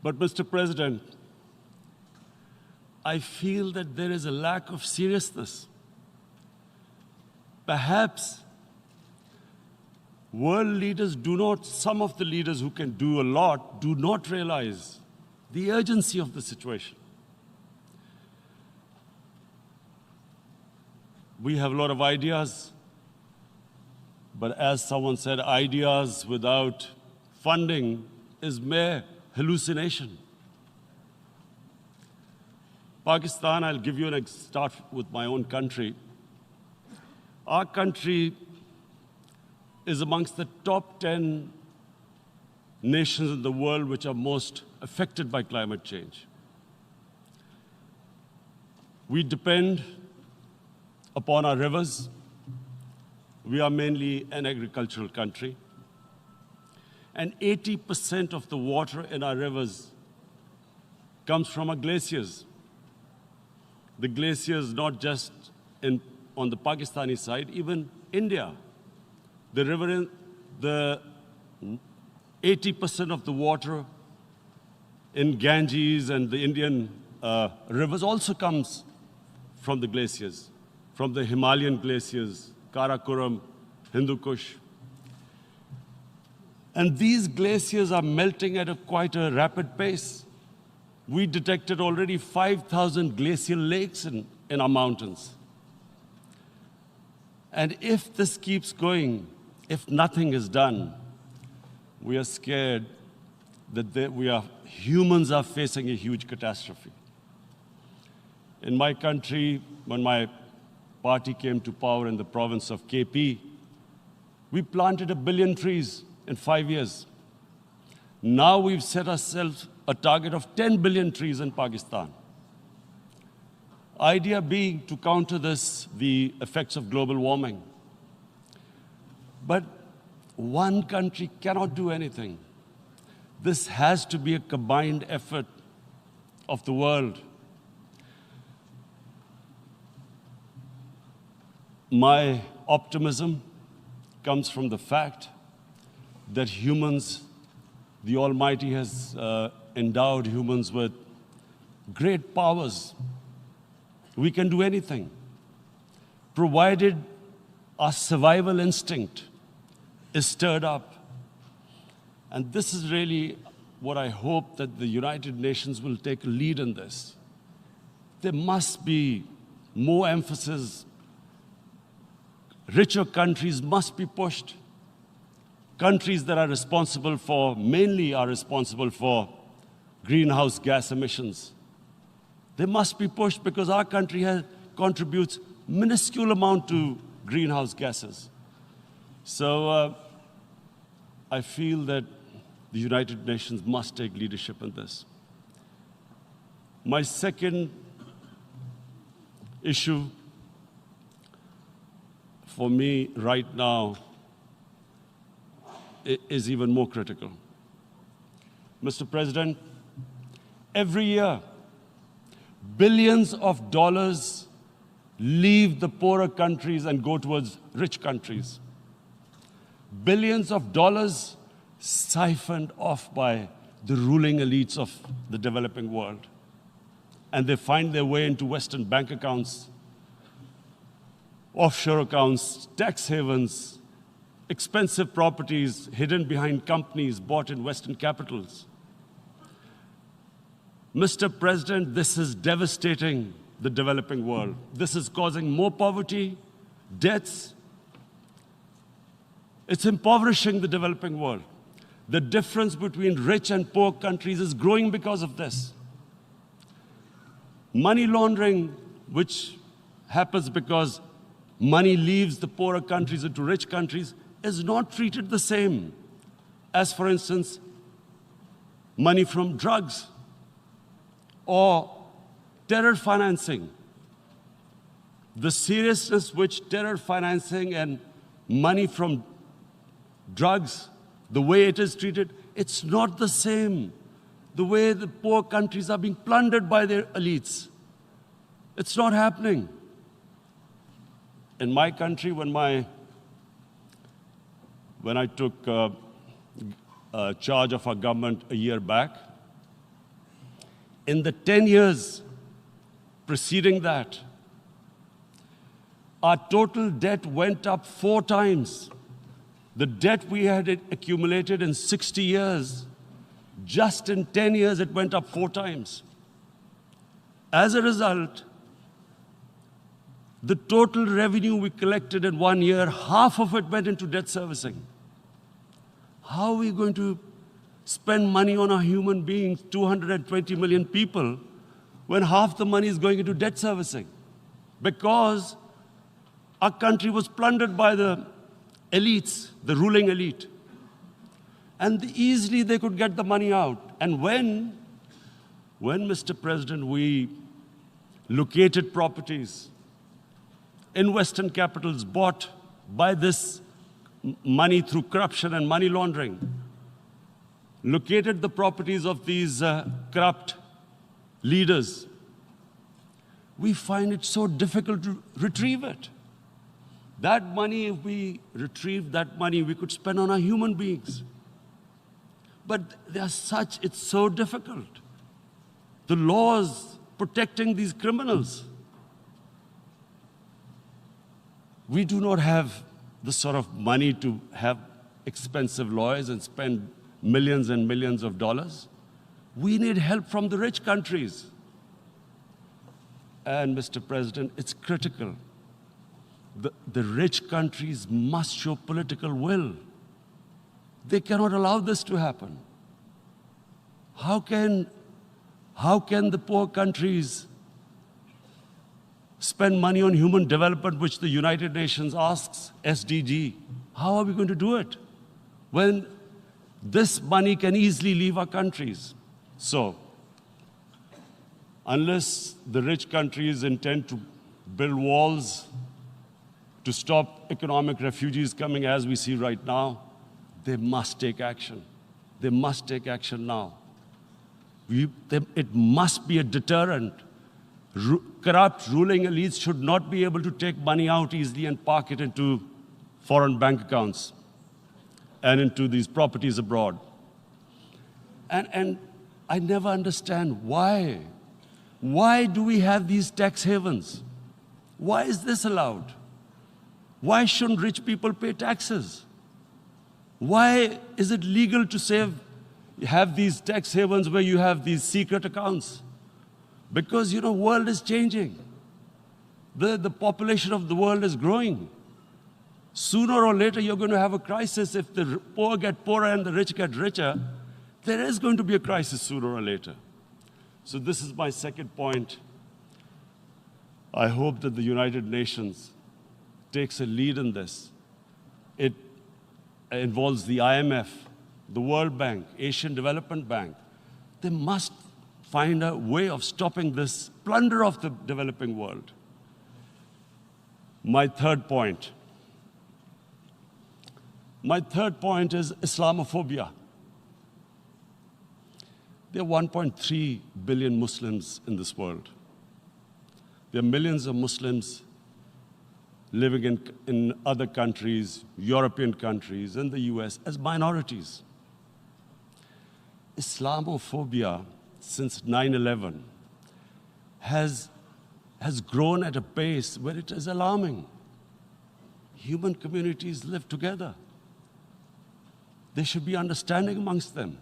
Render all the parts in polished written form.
But, Mr. President, I feel that there is a lack of seriousness. Perhaps world leaders some of the leaders who can do a lot, do not realize the urgency of the situation. We have a lot of ideas, but as someone said, ideas without funding is mere hallucination. Pakistan, I'll give you start with my own country. Our country is amongst the top 10 nations in the world which are most affected by climate change. We depend upon our rivers. We are mainly an agricultural country. And 80% of the water in our rivers comes from our glaciers. The glaciers not just on the Pakistani side, even India. The 80% of the water in Ganges and the Indian rivers also comes from the glaciers, from the Himalayan glaciers, Karakoram, Hindu Kush. And these glaciers are melting at quite a rapid pace. We detected already 5,000 glacial lakes in our mountains. And if this keeps going, if nothing is done, we are scared that humans are facing a huge catastrophe. In my country, when my party came to power in the province of KP, we planted 1 billion trees in 5 years. Now we've set ourselves a target of 10 billion trees in Pakistan. Idea being to counter the effects of global warming. But one country cannot do anything. This has to be a combined effort of the world. My optimism comes from the fact that humans, the Almighty has endowed humans with great powers. We can do anything, provided our survival instinct is stirred up. And this is really what I hope that the United Nations will take a lead in this. There must be more emphasis. Richer countries must be pushed. Countries that are responsible for, mainly are responsible for greenhouse gas emissions. They must be pushed because our country contributes minuscule amount to greenhouse gases. So I feel that the United Nations must take leadership in this. My second issue for me right now is even more critical. Mr. President, every year, billions of dollars leave the poorer countries and go towards rich countries. Billions of dollars siphoned off by the ruling elites of the developing world. And they find their way into Western bank accounts, offshore accounts, tax havens, expensive properties hidden behind companies bought in Western capitals. Mr. President, this is devastating the developing world. This is causing more poverty, deaths. It's impoverishing the developing world. The difference between rich and poor countries is growing because of this. Money laundering, which happens because money leaves the poorer countries into rich countries, is not treated the same as, for instance, money from drugs or terror financing. The seriousness which terror financing and money from drugs, the way it is treated, it's not the same. The way the poor countries are being plundered by their elites. It's not happening. In my country, when I took charge of our government a year back, In the 10 years preceding that, our total debt went up 4 times. The debt we had accumulated in 60 years, just in 10 years, it went up 4 times. As a result, the total revenue we collected in 1 year, half of it went into debt servicing. How are we going to spend money on our human beings, 220 million people, when half the money is going into debt servicing? Because our country was plundered by the elites, the ruling elite. And easily they could get the money out. And when, Mr. President, we located properties in Western capitals bought by this money through corruption and money laundering, located the properties of these corrupt leaders, we find it so difficult to retrieve it. That money, if we retrieved that money, we could spend on our human beings. But they are such, it's so difficult. The laws protecting these criminals. We do not have the sort of money to have expensive lawyers and spend millions and millions of dollars. We need help from the rich countries. And Mr. President, it's critical. The rich countries must show political will. They cannot allow this to happen. How can the poor countries spend money on human development, which the United Nations asks, SDG? How are we going to do it when this money can easily leave our countries? So, unless the rich countries intend to build walls to stop economic refugees coming as we see right now, they must take action. They must take action now. It must be a deterrent. Corrupt ruling elites should not be able to take money out easily and park it into foreign bank accounts and into these properties abroad. And I never understand why. Why do we have these tax havens? Why is this allowed? Why shouldn't rich people pay taxes? Why is it legal to have these tax havens where you have these secret accounts? Because, the world is changing. The population of the world is growing. Sooner or later, you're going to have a crisis. If the poor get poorer and the rich get richer, there is going to be a crisis sooner or later. So this is my second point. I hope that the United Nations takes a lead in this. It involves the IMF, the World Bank, Asian Development Bank. They must find a way of stopping this plunder of the developing world. My third point is Islamophobia. There are 1.3 billion Muslims in this world. There are millions of Muslims living in other countries, European countries, in the US, as minorities. Islamophobia, since 9/11, has grown at a pace where it is alarming. Human communities live together. There should be understanding amongst them.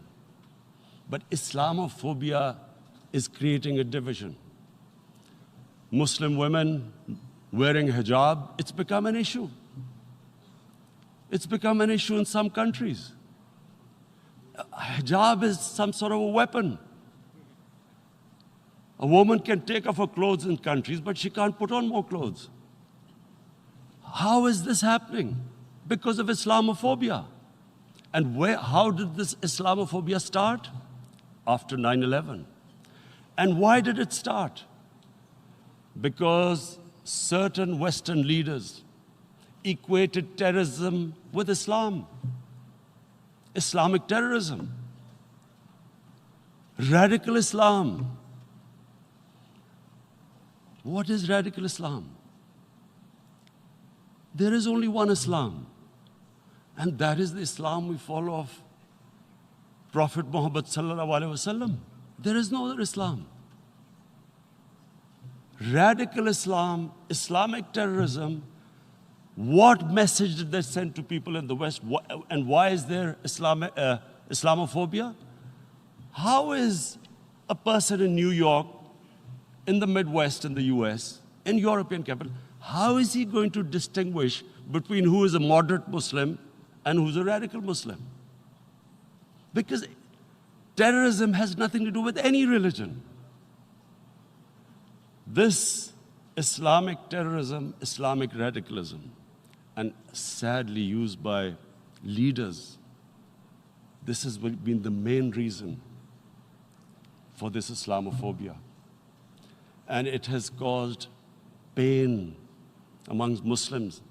But Islamophobia is creating a division. Muslim women wearing hijab, it's become an issue. It's become an issue in some countries. Hijab is some sort of a weapon. A woman can take off her clothes in countries, but she can't put on more clothes. How is this happening? Because of Islamophobia. And how did this Islamophobia start? After 9/11. And why did it start? Because certain Western leaders equated terrorism with Islam. Islamic terrorism. Radical Islam. What is radical Islam? There is only one Islam, and that is the Islam we follow of Prophet Muhammad sallallahu alaihi wasallam. There is no other Islam. radical Islam, Islamic terrorism, what message did they send to people in the West? And why is there Islamophobia? How is a person in New York, in the Midwest, in the US, in European capital, how is he going to distinguish between who is a moderate Muslim and who's a radical Muslim? Because terrorism has nothing to do with any religion. This Islamic terrorism, Islamic radicalism, and sadly used by leaders, this has been the main reason for this Islamophobia. And it has caused pain amongst Muslims.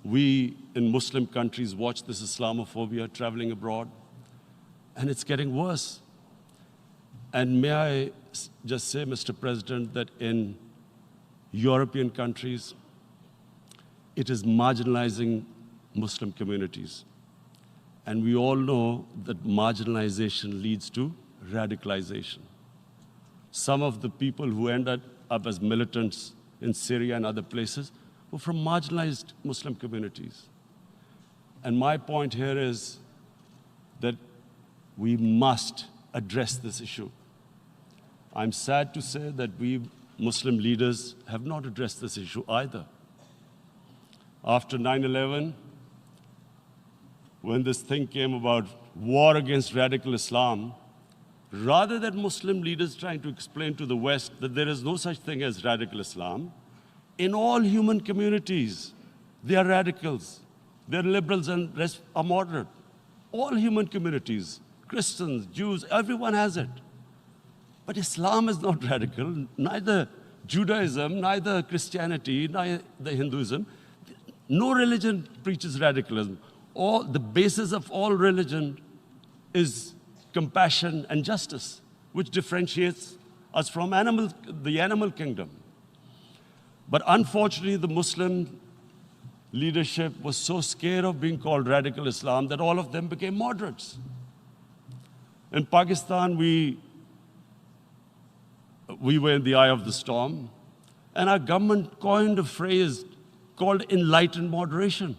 We in Muslim countries watch this Islamophobia traveling abroad, and it's getting worse. And may I just say, Mr. President, that in European countries, it is marginalizing Muslim communities. And we all know that marginalization leads to radicalization. Some of the people who ended up as militants in Syria and other places were from marginalized Muslim communities. And my point here is that we must address this issue. I'm sad to say that we Muslim leaders have not addressed this issue either. After 9/11, when this thing came about war against radical Islam, rather than Muslim leaders trying to explain to the West that there is no such thing as radical Islam, in all human communities, they are radicals. They're liberals and rest are moderate. All human communities, Christians, Jews, everyone has it. But Islam is not radical, neither Judaism, neither Christianity, neither Hinduism. No religion preaches radicalism. The basis of all religion is compassion and justice, which differentiates us from the animal kingdom. But unfortunately, the Muslim leadership was so scared of being called radical Islam that all of them became moderates. In Pakistan, we were in the eye of the storm, and our government coined a phrase called enlightened moderation.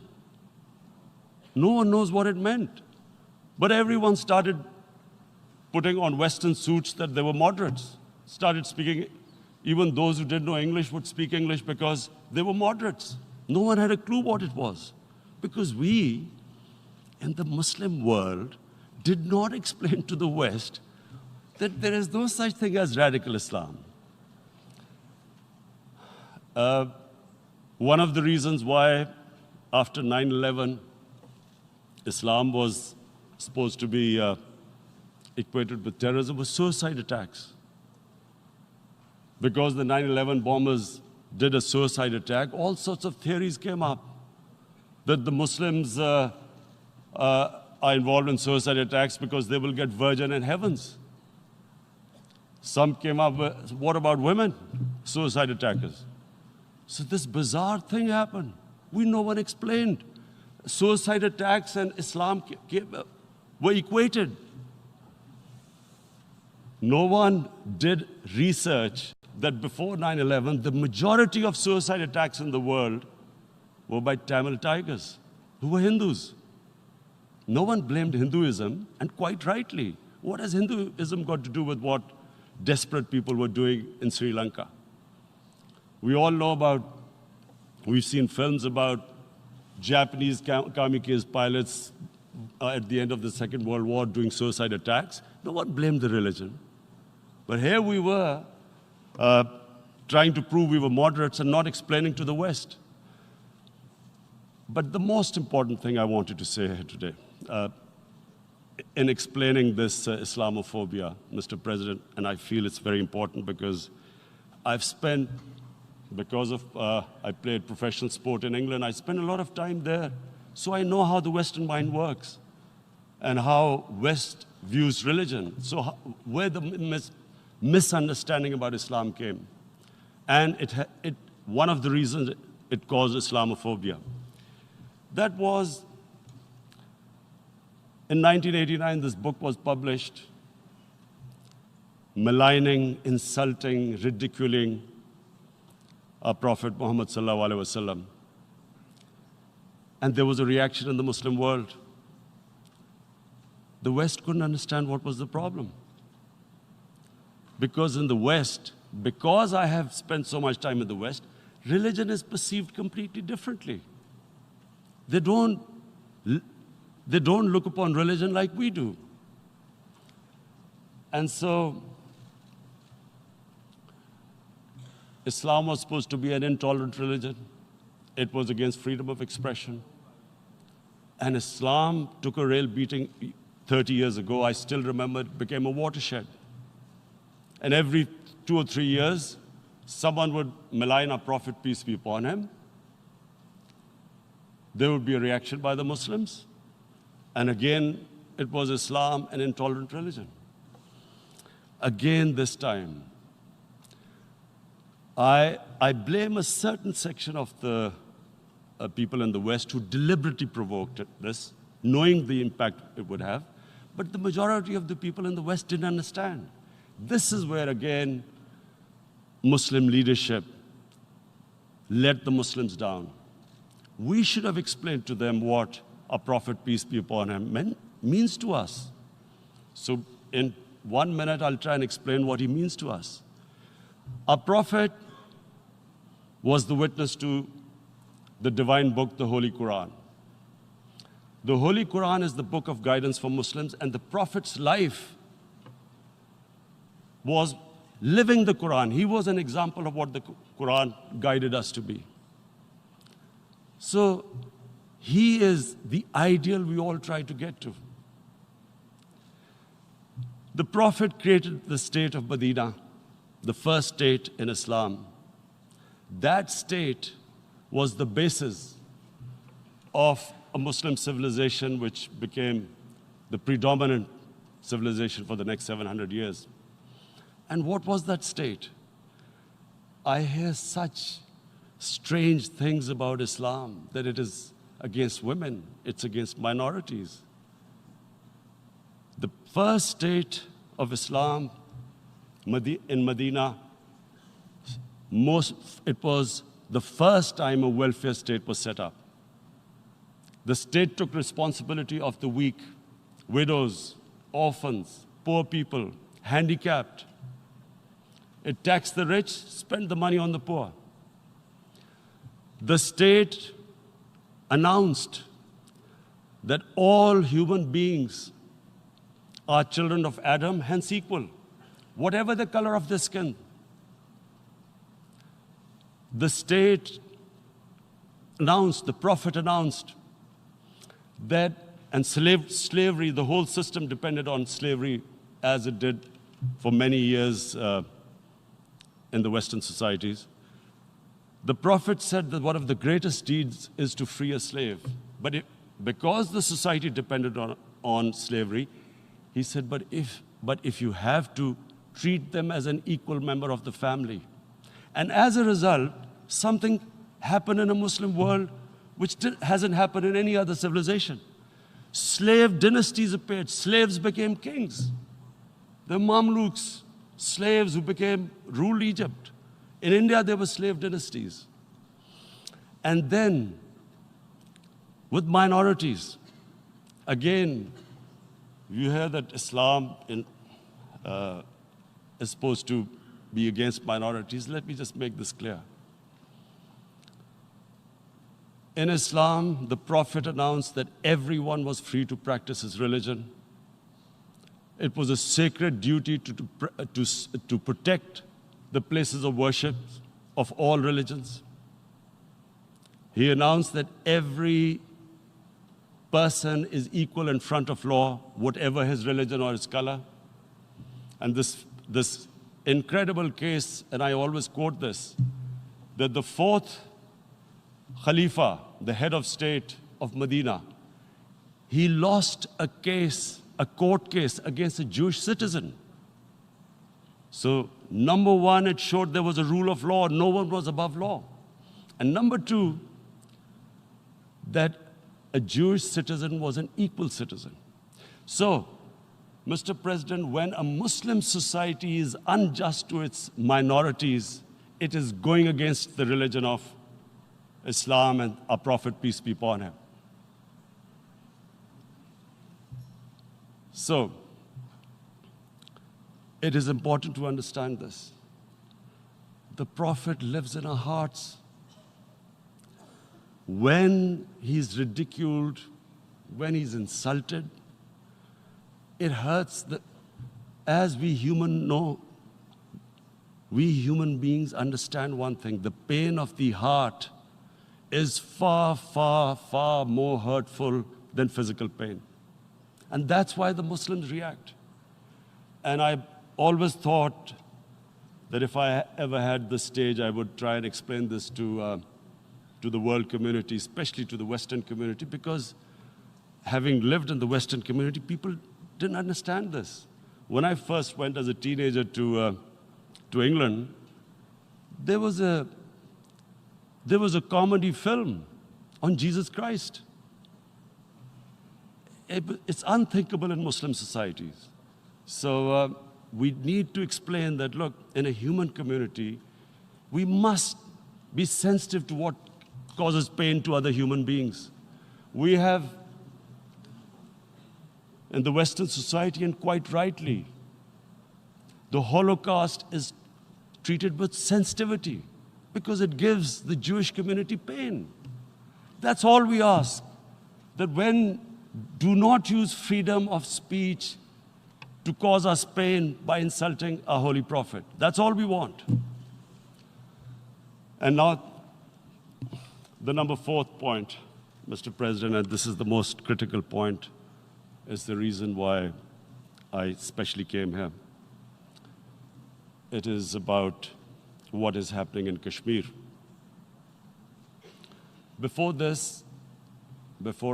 No one knows what it meant, but everyone started putting on Western suits that they were moderates, started speaking. Even those who didn't know English would speak English because they were moderates. No one had a clue what it was, because we, in the Muslim world, did not explain to the West that there is no such thing as radical Islam. One of the reasons why, after 9/11, Islam was supposed to be equated with terrorism was suicide attacks. Because the 9/11 bombers did a suicide attack, all sorts of theories came up that the Muslims are involved in suicide attacks because they will get virgin in heavens. Some came up with, what about women, suicide attackers? So this bizarre thing happened. No one explained. Suicide attacks and Islam were equated. No one did research that before 9/11, the majority of suicide attacks in the world were by Tamil tigers, who were Hindus. No one blamed Hinduism, and quite rightly. What has Hinduism got to do with what desperate people were doing in Sri Lanka? We all know we've seen films about Japanese kamikaze pilots at the end of the Second World War doing suicide attacks. No one blamed the religion. But here we were trying to prove we were moderates and not explaining to the West. But the most important thing I wanted to say here today, in explaining this Islamophobia, Mr. President, and I feel it's very important because I've spent, because of I played professional sport in England, I spent a lot of time there. So I know how the Western mind works and how West views religion. So where the misunderstanding about Islam came. And one of the reasons it caused Islamophobia. That was, in 1989, this book was published, maligning, insulting, ridiculing our Prophet Muhammad sallallahu alaihi wasallam. And there was a reaction in the Muslim world. The West couldn't understand what was the problem. Because in the West, because I have spent so much time in the West, religion is perceived completely differently. They don't look upon religion like we do. And so, Islam was supposed to be an intolerant religion. It was against freedom of expression. And Islam took a real beating 30 years ago. I still remember it became a watershed. And every 2 or 3 years, someone would malign our Prophet, peace be upon him. There would be a reaction by the Muslims. And again, it was Islam, an intolerant religion. Again, this time, I blame a certain section of the people in the West who deliberately provoked this, knowing the impact it would have. But the majority of the people in the West didn't understand. This is where, again, Muslim leadership let the Muslims down. We should have explained to them what our Prophet, peace be upon him, means to us. So in 1 minute, I'll try and explain what he means to us. Our Prophet was the witness to the divine book, the Holy Quran. The Holy Quran is the book of guidance for Muslims, and the Prophet's life was living the Quran. He was an example of what the Quran guided us to be. So he is the ideal we all try to get to. The Prophet created the state of Medina, the first state in Islam. That state was the basis of a Muslim civilization which became the predominant civilization for the next 700 years. And what was that state? I hear such strange things about Islam, that it is against women, it's against minorities. The first state of Islam in Medina, it was the first time a welfare state was set up. The state took responsibility of the weak, widows, orphans, poor people, handicapped. It taxed the rich, spent the money on the poor. The state announced that all human beings are children of Adam, hence equal, whatever the color of their skin. The state announced, the Prophet announced that, and slavery, the whole system depended on slavery as it did for many years in the Western societies. The Prophet said that one of the greatest deeds is to free a slave. But because the society depended on slavery, he said, but if you have to, treat them as an equal member of the family. And as a result, something happened in a Muslim world which hasn't happened in any other civilization. Slave dynasties appeared. Slaves became kings. The Mamluks, slaves who ruled Egypt. In India, there were slave dynasties. And then, with minorities, again, you hear that Islam is supposed to be against minorities. Let me just make this clear. In Islam, the Prophet announced that everyone was free to practice his religion. It was a sacred duty to protect the places of worship of all religions. He announced that every person is equal in front of law, whatever his religion or his color. And this incredible case, and I always quote this, that the fourth Khalifa, the head of state of Medina, he lost a court case against a Jewish citizen. So, number one, it showed there was a rule of law, no one was above law. And number two, that a Jewish citizen was an equal citizen. So, Mr. President, when a Muslim society is unjust to its minorities, it is going against the religion of Islam and our Prophet, peace be upon him. So, it is important to understand this. The Prophet lives in our hearts. When he's ridiculed, when he's insulted, it hurts. As we human beings understand one thing: the pain of the heart is far, far, far more hurtful than physical pain. And that's why the Muslims react. And I always thought that if I ever had the stage, I would try and explain this to the world community, especially to the Western community, because having lived in the Western community, people didn't understand this. When I first went as a teenager to England, there was a comedy film on Jesus Christ. It's unthinkable in Muslim societies. So we need to explain that, look, in a human community, we must be sensitive to what causes pain to other human beings. We have, in the Western society, and quite rightly, the Holocaust is treated with sensitivity because it gives the Jewish community pain. That's all we ask. That do not use freedom of speech to cause us pain by insulting our holy prophet. That's all we want. And now, the number 4th point, Mr. President, and this is the most critical point, is the reason why I especially came here. It is about what is happening in Kashmir. Before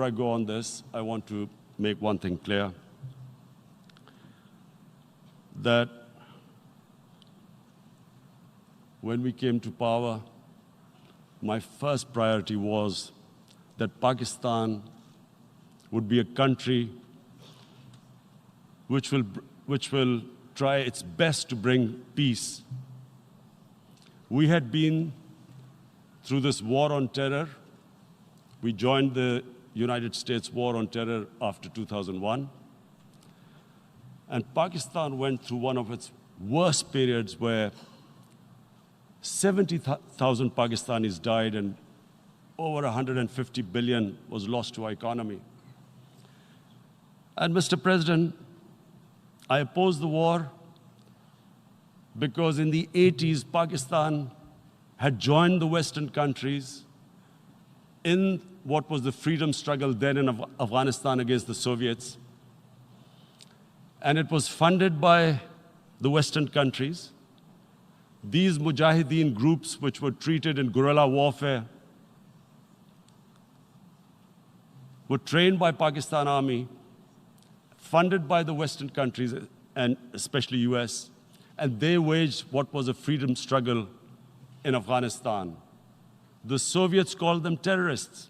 I go on this, I want to make one thing clear, that when we came to power, my first priority was that Pakistan would be a country which will try its best to bring peace. We had been through this war on terror. We joined the United States war on terror after 2001. And Pakistan went through one of its worst periods where 70,000 Pakistanis died and over 150 billion was lost to our economy. And Mr. President, I opposed the war because in the 80s, Pakistan had joined the Western countries in what was the freedom struggle then in Afghanistan against the Soviets. And it was funded by the Western countries. These Mujahideen groups, which were treated in guerrilla warfare, were trained by Pakistan Army, funded by the Western countries, and especially US, and they waged what was a freedom struggle in Afghanistan. The Soviets called them terrorists.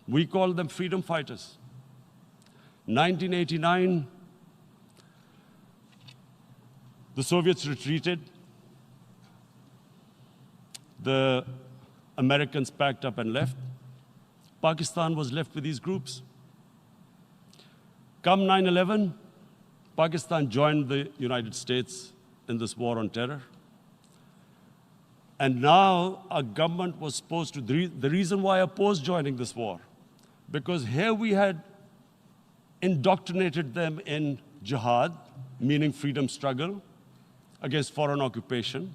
We called them freedom fighters. 1989, the Soviets retreated. The Americans packed up and left. Pakistan was left with these groups. Come 9/11, Pakistan joined the United States in this war on terror. And now our government was supposed to, the reason why I opposed joining this war, because here we had indoctrinated them in jihad, meaning freedom struggle against foreign occupation.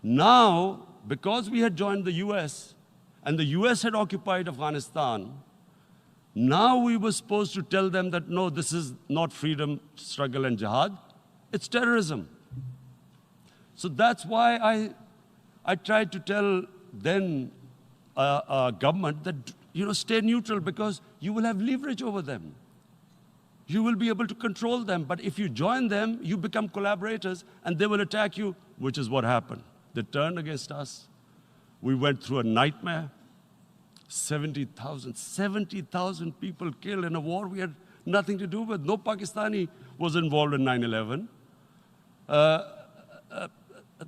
Now, because we had joined the US, and the US had occupied Afghanistan, now we were supposed to tell them that, no, this is not freedom struggle and jihad, it's terrorism. So that's why I tried to tell then government that, stay neutral because you will have leverage over them. You will be able to control them. But if you join them, you become collaborators and they will attack you, which is what happened. They turned against us. We went through a nightmare. 70,000 people killed in a war we had nothing to do with. No Pakistani was involved in 9/11.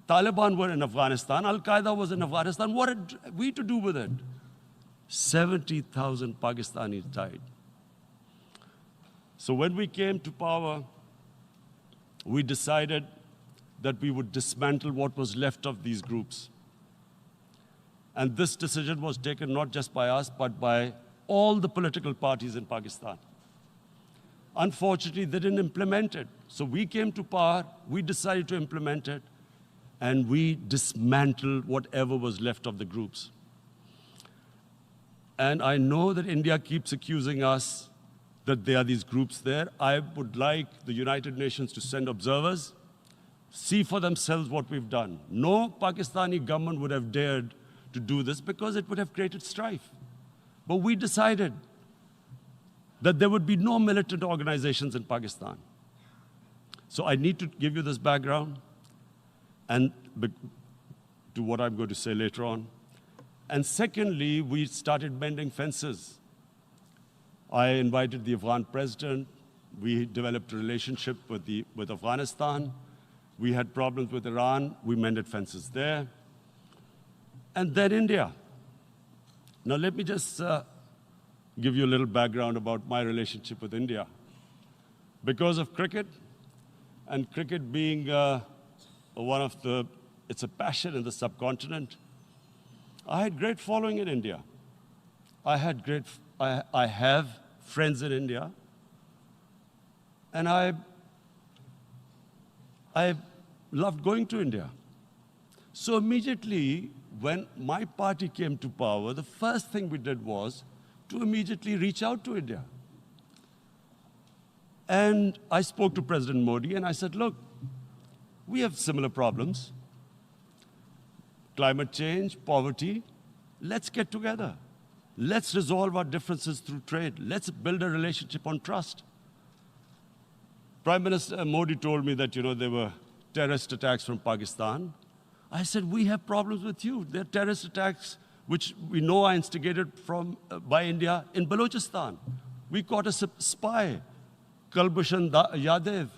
Taliban were in Afghanistan, Al-Qaeda was in Afghanistan. What had we to do with it? 70,000 Pakistanis died. So when we came to power, we decided that we would dismantle what was left of these groups. And this decision was taken not just by us, but by all the political parties in Pakistan. Unfortunately, they didn't implement it. So we came to power, we decided to implement it, and we dismantled whatever was left of the groups. And I know that India keeps accusing us that there are these groups there. I would like the United Nations to send observers, see for themselves what we've done. No Pakistani government would have dared to do this because it would have created strife. But we decided that there would be no militant organizations in Pakistan. So I need to give you this background and to what I'm going to say later on. And secondly, we started mending fences. I invited the Afghan president. We developed a relationship with Afghanistan. We had problems with Iran. We mended fences there. And then India. Now let me just give you a little background about my relationship with India. Because of cricket, and cricket being it's a passion in the subcontinent, I had great following in India. I have friends in India, and I loved going to India. So immediately, when my party came to power, the first thing we did was to immediately reach out to India. And I spoke to President Modi, and I said, look, we have similar problems. Climate change, poverty, let's get together. Let's resolve our differences through trade. Let's build a relationship on trust. Prime Minister Modi told me that, there were terrorist attacks from Pakistan. I said, we have problems with you. There are terrorist attacks which we know are instigated by India in Balochistan. We caught a spy, Kulbhushan Yadav,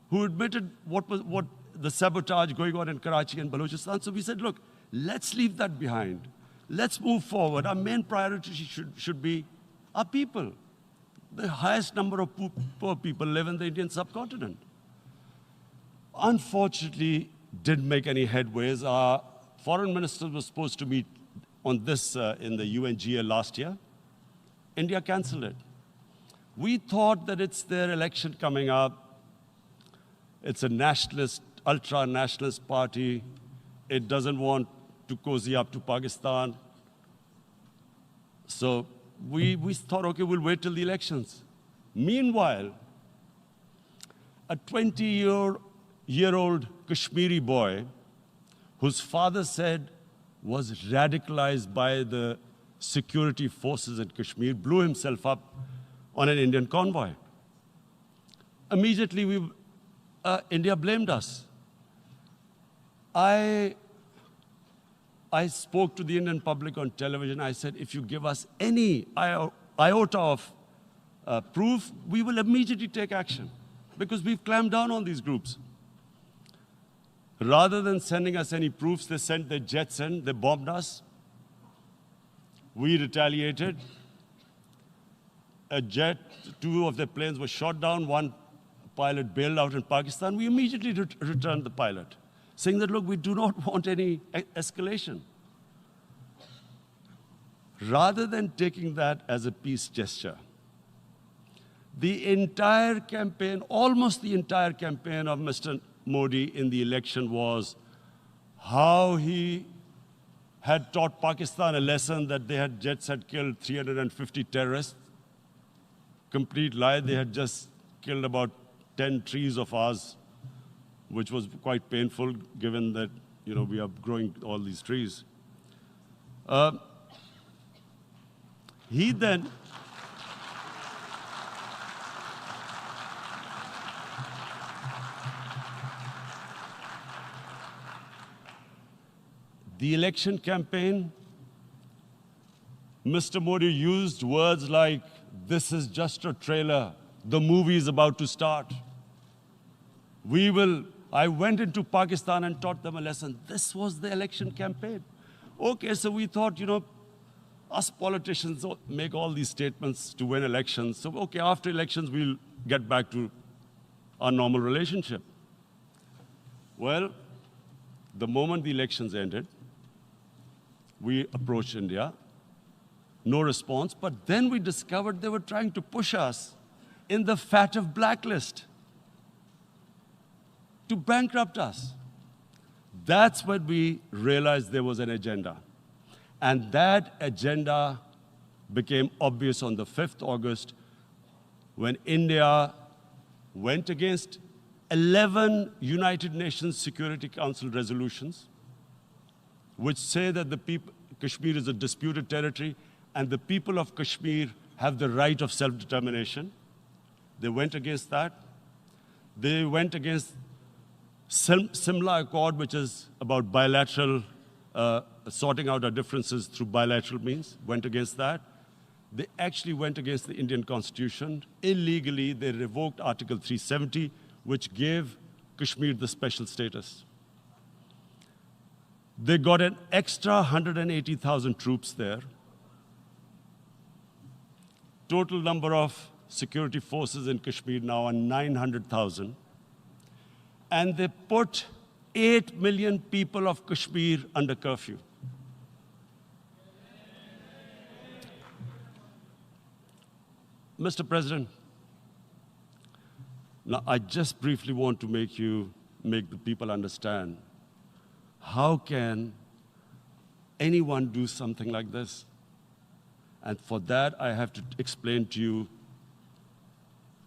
who admitted what the sabotage going on in Karachi and Balochistan. So we said, look, let's leave that behind. Let's move forward. Our main priority should be our people. The highest number of poor people live in the Indian subcontinent. Unfortunately, didn't make any headways. Our foreign ministers were supposed to meet on this in the UNGA last year. India canceled it. We thought that it's their election coming up. It's a nationalist, ultra-nationalist party. It doesn't want to cozy up to Pakistan. So we thought, okay, we'll wait till the elections. Meanwhile, a 20-year-old Kashmiri boy, whose father said was radicalized by the security forces in Kashmir, blew himself up on an Indian convoy. Immediately, India blamed us. I spoke to the Indian public on television. I said, if you give us any iota of proof, we will immediately take action because we've clamped down on these groups. Rather than sending us any proofs, they sent their jets in, they bombed us. We retaliated. Two of their planes were shot down, one pilot bailed out in Pakistan. We immediately returned the pilot, saying that, look, we do not want any escalation. Rather than taking that as a peace gesture, the entire campaign, almost the entire campaign of Mr. Modi in the election was how he had taught Pakistan a lesson that jets had killed 350 terrorists. Complete lie, they had just killed about 10 trees of ours, which was quite painful given that, we are growing all these trees. He then the election campaign, Mr. Modi used words like, this is just a trailer, the movie is about to start. We will I went into Pakistan and taught them a lesson. This was the election campaign. Okay, so we thought, us politicians make all these statements to win elections. So, okay, after elections, we'll get back to our normal relationship. Well, the moment the elections ended, we approached India. No response, but then we discovered they were trying to push us in the FATF blacklist to bankrupt us. That's when we realized there was an agenda. And that agenda became obvious on the 5th August when India went against 11 United Nations Security Council resolutions, which say that Kashmir is a disputed territory and the people of Kashmir have the right of self-determination. They went against that. They went against Simla Accord, which is about bilateral, sorting out our differences through bilateral means, went against that. They actually went against the Indian Constitution. Illegally, they revoked Article 370, which gave Kashmir the special status. They got an extra 180,000 troops there. Total number of security forces in Kashmir now are 900,000. And they put 8 million people of Kashmir under curfew. Mr. President, now I just briefly want to make the people understand, how can anyone do something like this? And for that, I have to explain to you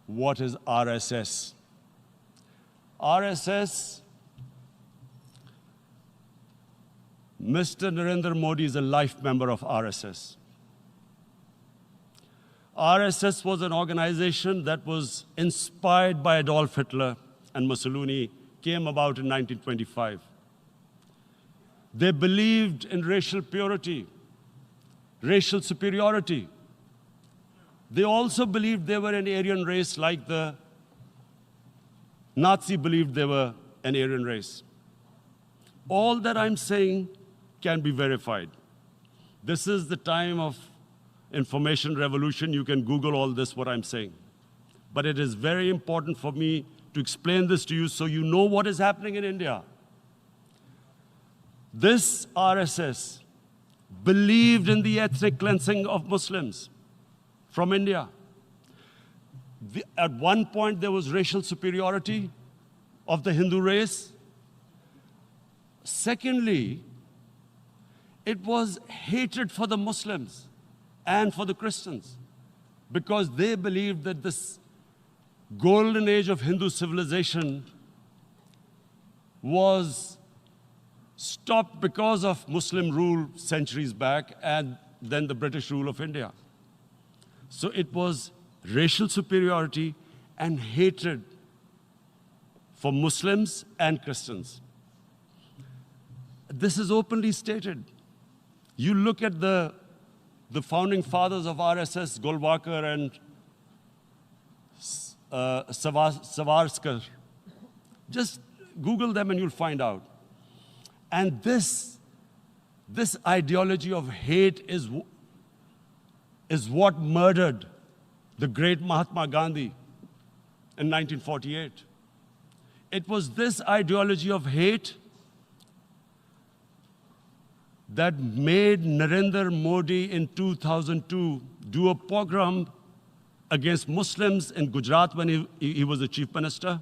what is RSS. RSS, Mr. Narendra Modi is a life member of RSS. RSS was an organization that was inspired by Adolf Hitler and Mussolini, came about in 1925. They believed in racial purity, racial superiority. They also believed they were an Aryan race like the Nazi believed they were an Aryan race. All that I'm saying can be verified. This is the time of information revolution. You can Google all this, what I'm saying. But it is very important for me to explain this to you so you know what is happening in India. This RSS believed in the ethnic cleansing of Muslims from India. At one point, there was racial superiority of the Hindu race. Secondly, it was hatred for the Muslims and for the Christians, because they believed that this golden age of Hindu civilization was stopped because of Muslim rule centuries back and then the British rule of India. So it was racial superiority and hatred for Muslims and Christians. This is openly stated. You look at the founding fathers of RSS, Golwalkar and Savarkar. Just Google them and you'll find out. And this ideology of hate is what murdered the great Mahatma Gandhi in 1948. It was this ideology of hate that made Narendra Modi in 2002 do a pogrom against Muslims in Gujarat when he was the chief minister.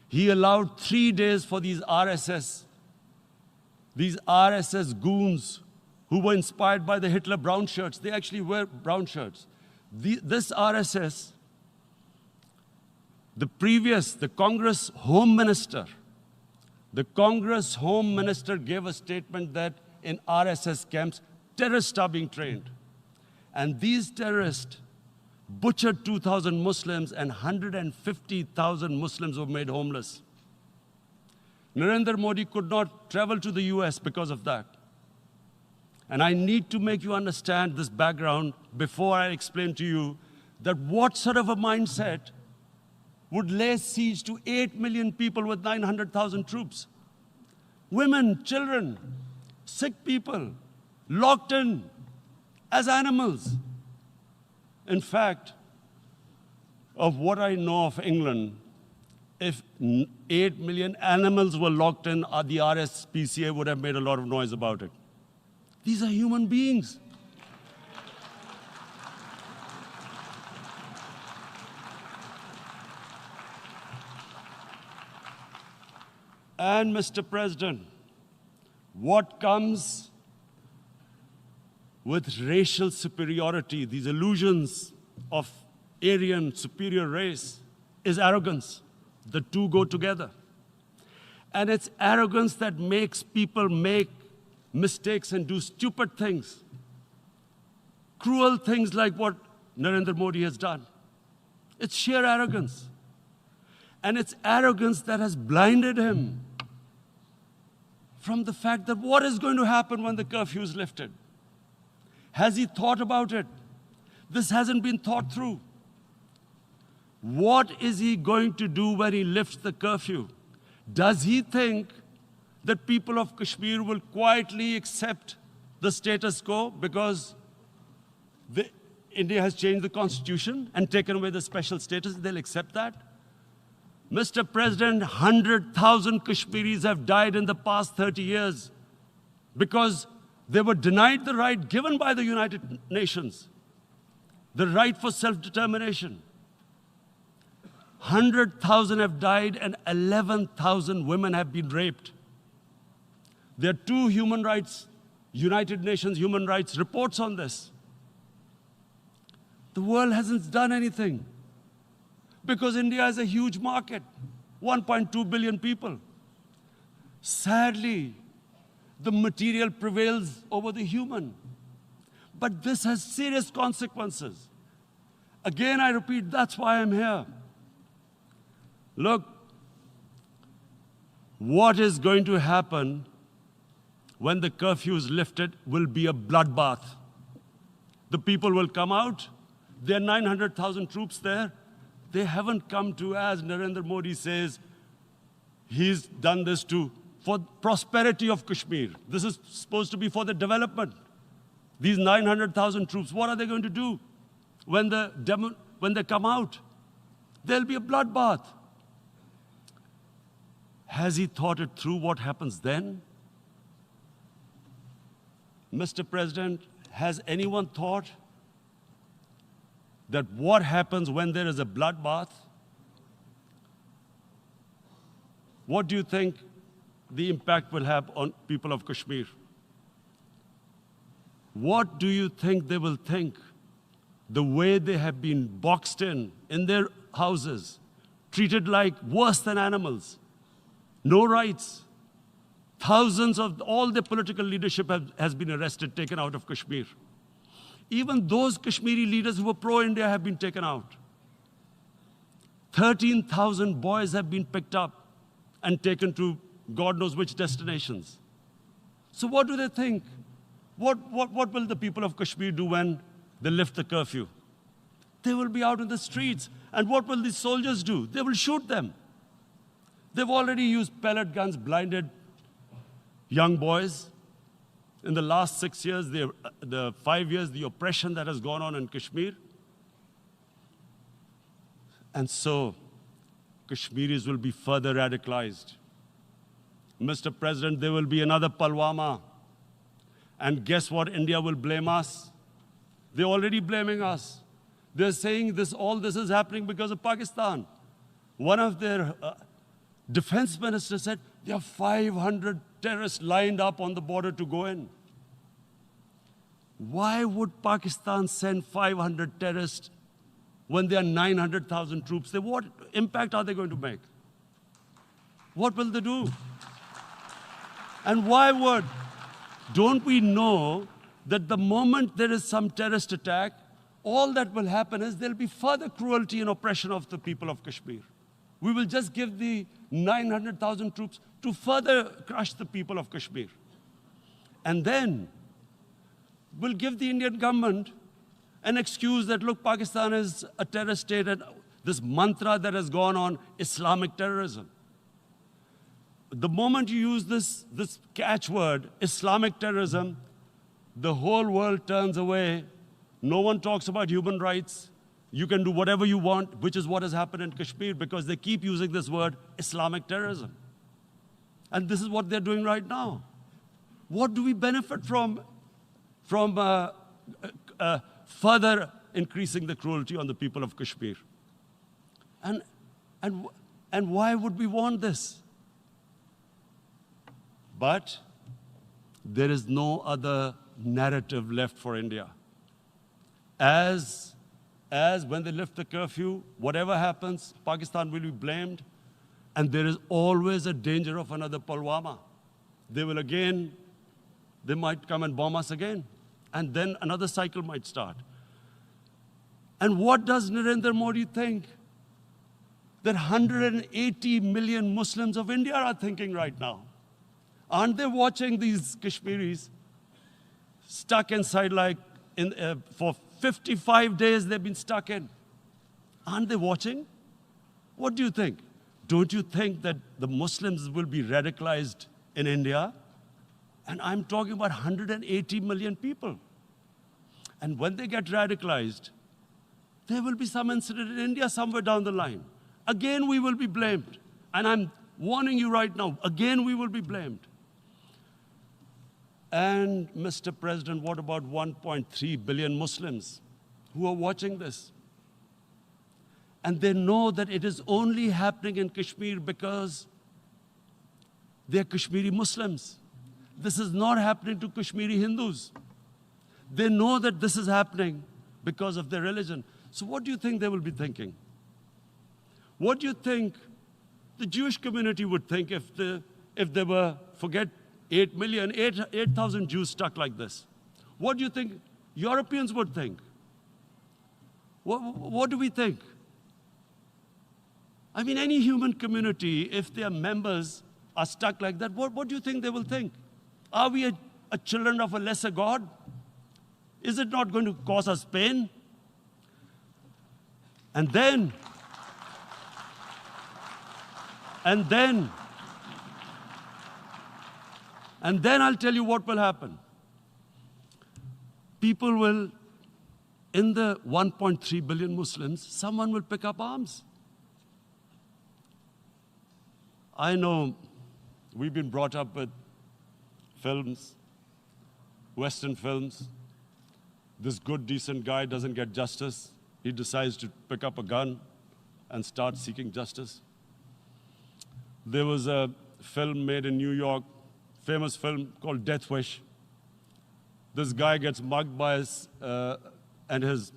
He allowed 3 days for these RSS goons who were inspired by the Hitler brown shirts. They actually wear brown shirts. This RSS, the Congress Home Minister gave a statement that in RSS camps, terrorists are being trained. And these terrorists butchered 2,000 Muslims and 150,000 Muslims were made homeless. Narendra Modi could not travel to the US because of that. And I need to make you understand this background before I explain to you that what sort of a mindset would lay siege to 8 million people with 900,000 troops. Women, children, sick people, locked in as animals. In fact, of what I know of England, if 8 million animals were locked in, the RSPCA would have made a lot of noise about it. These are human beings. And Mr. President, what comes with racial superiority, these illusions of Aryan superior race, is arrogance. The two go together. And it's arrogance that makes people make mistakes and do stupid things. Cruel things like what Narendra Modi has done. It's sheer arrogance. And it's arrogance that has blinded him from the fact that what is going to happen when the curfew is lifted? Has he thought about it? This hasn't been thought through. What is he going to do when he lifts the curfew? Does he think that people of Kashmir will quietly accept the status quo because India has changed the constitution and taken away the special status? They'll accept that? Mr. President, 100,000 Kashmiris have died in the past 30 years because they were denied the right given by the United Nations, the right for self-determination. 100,000 have died and 11,000 women have been raped. There are two United Nations human rights reports on this. The world hasn't done anything because India is a huge market, 1.2 billion people. Sadly, the material prevails over the human. But this has serious consequences. Again, I repeat, that's why I'm here. Look, what is going to happen when the curfew is lifted will be a bloodbath. The people will come out. There are 900,000 troops there. They haven't come to, as Narendra Modi says, he's done this for prosperity of Kashmir. This is supposed to be for the development. These 900,000 troops, what are they going to do when they come out? There'll be a bloodbath. Has he thought it through what happens then? Mr. President, has anyone thought that what happens when there is a bloodbath? What do you think the impact will have on people of Kashmir? What do you think they will think? The way they have been boxed in their houses, treated like worse than animals, no rights. Thousands of all the political leadership has been arrested, taken out of Kashmir. Even those Kashmiri leaders who were pro-India have been taken out. 13,000 boys have been picked up and taken to God knows which destinations. So what do they think? What will the people of Kashmir do when they lift the curfew? They will be out in the streets. And what will these soldiers do? They will shoot them. They've already used pellet guns, blinded young boys. In the last 6 years, the 5 years, the oppression that has gone on in Kashmir. And so, Kashmiris will be further radicalized. Mr. President, there will be another Pulwama. And guess what? India will blame us. They're already blaming us. They're saying all this is happening because of Pakistan. One of their defense ministers said, there are 500 terrorists lined up on the border to go in. Why would Pakistan send 500 terrorists when there are 900,000 troops? What impact are they going to make? What will they do? And don't we know that the moment there is some terrorist attack, all that will happen is there'll be further cruelty and oppression of the people of Kashmir. We will just give the 900,000 troops to further crush the people of Kashmir. And then we'll give the Indian government an excuse that, look, Pakistan is a terrorist state and this mantra that has gone on Islamic terrorism. The moment you use this catchword, Islamic terrorism, the whole world turns away. No one talks about human rights. You can do whatever you want, which is what has happened in Kashmir, because they keep using this word, Islamic terrorism. And this is what they're doing right now. What do we benefit from further increasing the cruelty on the people of Kashmir? And why would we want this? But there is no other narrative left for India. As when they lift the curfew, whatever happens, Pakistan will be blamed, and there is always a danger of another Pulwama. They might come and bomb us again, and then another cycle might start. And what does Narendra Modi think that 180 million Muslims of India are thinking right now? Aren't they watching these Kashmiris stuck inside for 55 days they've been stuck in? Aren't they watching? What do you think? Don't you think that the Muslims will be radicalized in India? And I'm talking about 180 million people. And when they get radicalized, there will be some incident in India somewhere down the line. Again, we will be blamed. And I'm warning you right now, again, we will be blamed. And Mr. President, what about 1.3 billion Muslims who are watching this? And they know that it is only happening in Kashmir because they're Kashmiri Muslims. This is not happening to Kashmiri Hindus. They know that this is happening because of their religion. So what do you think they will be thinking? What do you think the Jewish community would think if they were, forget 8,000 Jews stuck like this? What do you think Europeans would think? What do we think? I mean, any human community, if their members are stuck like that, what do you think they will think? Are we a children of a lesser God? Is it not going to cause us pain? And then I'll tell you what will happen. People will, in the 1.3 billion Muslims, someone will pick up arms. I know we've been brought up with films, Western films. This good, decent guy doesn't get justice. He decides to pick up a gun and start seeking justice. There was a film made in New York, famous film called Death Wish. This guy gets mugged by and his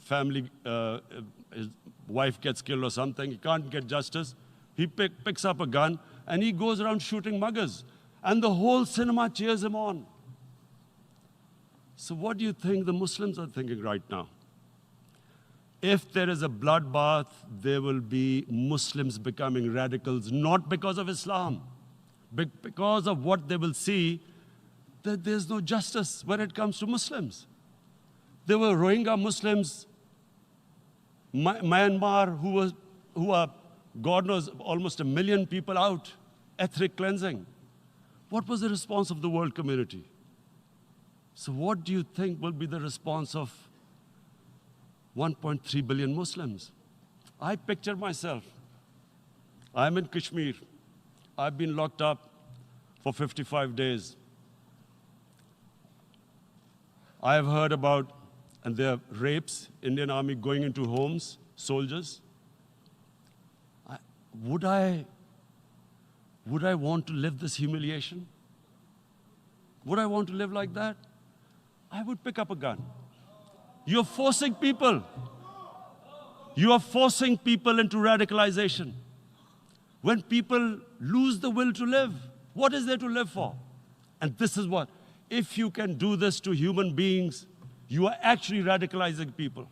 family, his wife gets killed or something. He can't get justice. He picks up a gun and he goes around shooting muggers. And the whole cinema cheers him on. So what do you think the Muslims are thinking right now? If there is a bloodbath, there will be Muslims becoming radicals, not because of Islam, but because of what they will see, that there's no justice when it comes to Muslims. There were Rohingya Muslims, Myanmar, who are, God knows, almost 1 million people out, ethnic cleansing. What was the response of the world community? So what do you think will be the response of 1.3 billion Muslims? I picture myself. I'm in Kashmir. I've been locked up for 55 days. I have heard about, and there are rapes, Indian Army going into homes, soldiers. Would I want to live this humiliation? Would I want to live like that? I would pick up a gun. You're forcing people. You are forcing people into radicalization. When people lose the will to live, what is there to live for? And this is what, if you can do this to human beings, you are actually radicalizing people.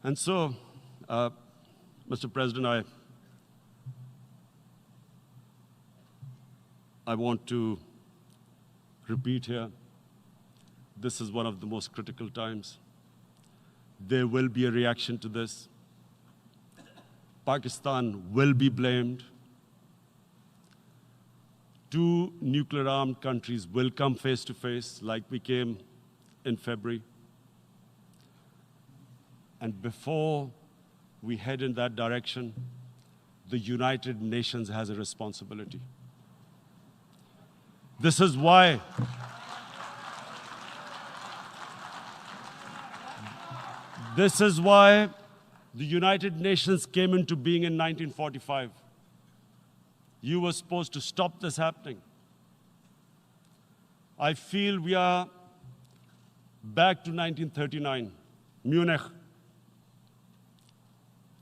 And so, Mr. President, I want to repeat here, this is one of the most critical times. There will be a reaction to this. Pakistan will be blamed. Two nuclear-armed countries will come face to face, like we came in February. And before we head in that direction, the United Nations has a responsibility. This is why the United Nations came into being in 1945. You were supposed to stop this happening. I feel we are back to 1939, Munich.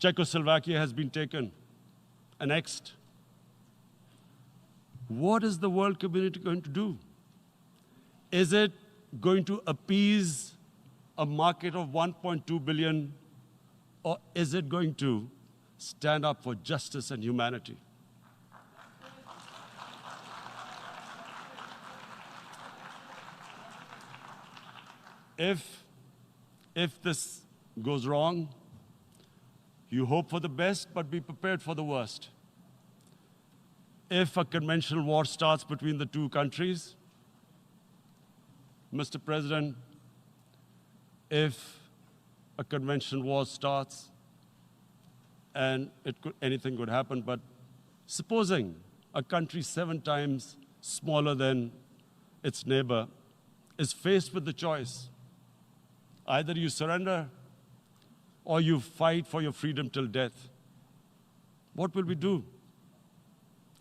Czechoslovakia has been taken, annexed. What is the world community going to do? Is it going to appease a market of 1.2 billion, or is it going to stand up for justice and humanity? If this goes wrong, you hope for the best, but be prepared for the worst. If a conventional war starts between the two countries, Mr. President, if a conventional war starts, and anything could happen, but supposing a country 7 times smaller than its neighbor is faced with the choice, either you surrender or you fight for your freedom till death, what will we do?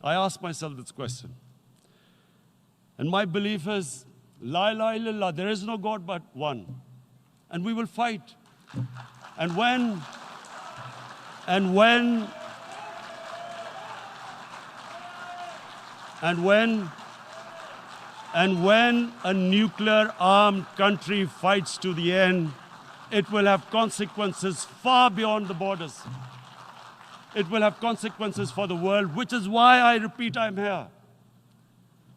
I ask myself this question. And my belief is, La ilaha illallah, there is no God but one. And we will fight. And when a nuclear-armed country fights to the end, it will have consequences far beyond the borders. It will have consequences for the world, which is why I repeat I'm here.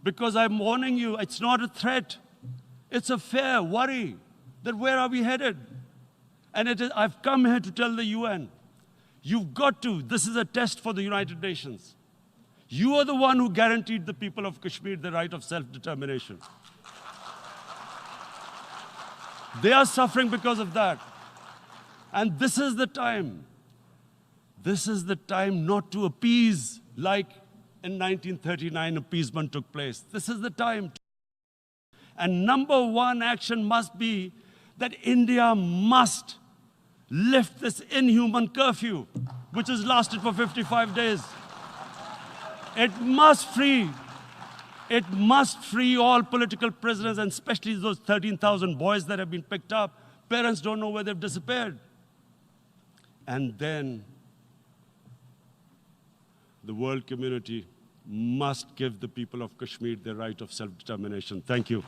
Because I'm warning you, it's not a threat. It's a fair worry that where are we headed? And I've come here to tell the UN, you've got to, this is a test for the United Nations. You are the one who guaranteed the people of Kashmir the right of self-determination. They are suffering because of that. And this is the time. This is the time not to appease like in 1939 appeasement took place. This is the time. And number one action must be that India must lift this inhuman curfew, which has lasted for 55 days. It must free all political prisoners, and especially those 13,000 boys that have been picked up. Parents don't know where they've disappeared. And then the world community must give the people of Kashmir their right of self-determination. Thank you.